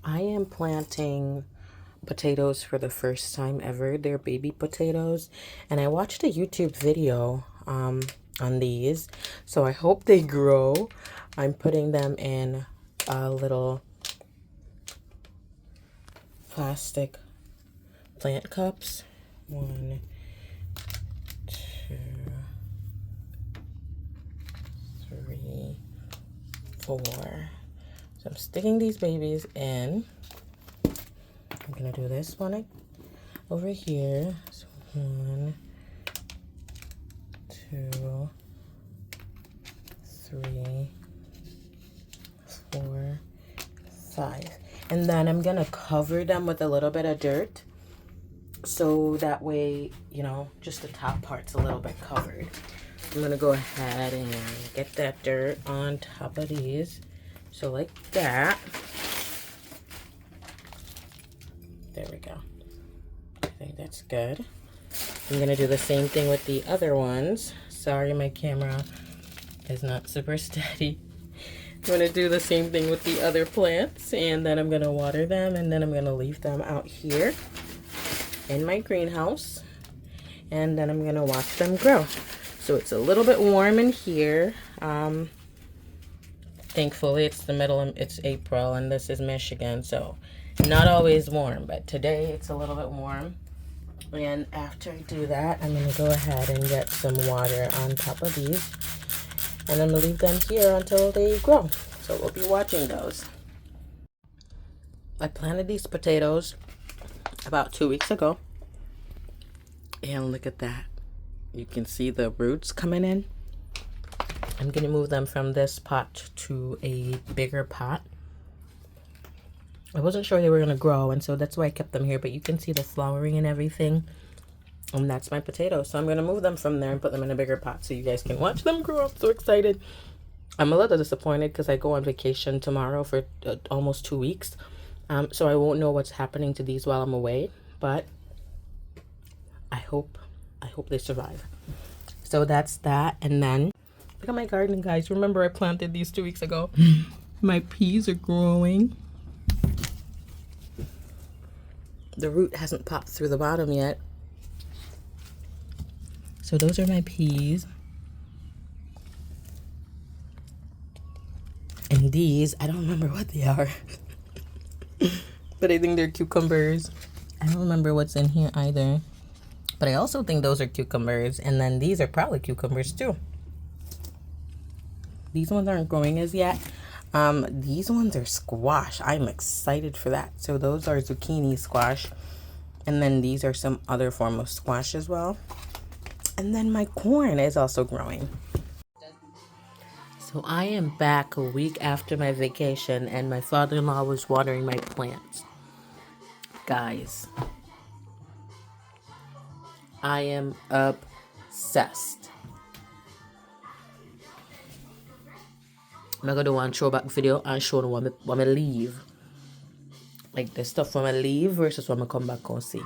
I am planting potatoes for the first time ever. They're baby potatoes, and I watched a YouTube video on these, so I hope they grow. I'm putting them in little plastic plant cups. 1, 2, 3, 4. So I'm sticking these babies in. I'm gonna do this one over here. So 1, 2, 3, 4, 5. And then I'm gonna cover them with a little bit of dirt. So that way, you know, just the top part's a little bit covered. I'm gonna go ahead and get that dirt on top of these. So like that. There we go. I think that's good. I'm gonna do the same thing with the other ones. Sorry, my camera is not super steady. I'm gonna do the same thing with the other plants, and then I'm gonna water them, and then I'm gonna leave them out here in my greenhouse, and then I'm gonna watch them grow. So it's a little bit warm in here. Thankfully, it's the middle of, it's April, and this is Michigan, so not always warm, but today it's a little bit warm. And after I do that, I'm gonna go ahead and get some water on top of these, and I'm gonna leave them here until they grow. So we'll be watching those. I planted these potatoes about 2 weeks ago, and look at that. You can see the roots coming in. I'm gonna move them from this pot to a bigger pot. I wasn't sure they were gonna grow, and so that's why I kept them here, but you can see the flowering and everything. And that's my potatoes. So I'm gonna move them from there and put them in a bigger pot so you guys can watch them grow. I'm so excited. I'm a little disappointed because I go on vacation tomorrow for almost 2 weeks. So I won't know what's happening to these while I'm away, but I hope they survive. So that's that. And then look at my garden, guys. Remember I planted these 2 weeks ago. My peas are growing. The root hasn't popped through the bottom yet. So those are my peas. And these, I don't remember what they are. But I think they're cucumbers. I don't remember what's in here either. But I also think those are cucumbers. And then these are probably cucumbers too. These ones aren't growing as yet. These ones are squash. I'm excited for that. So those are zucchini squash. And then these are some other form of squash as well. And then my corn is also growing. So I am back a week after my vacation, and my father-in-law was watering my plants. Guys, I am obsessed. I'm gonna do one throwback video and show them what I leave. Like the stuff when I leave versus when I come back and see.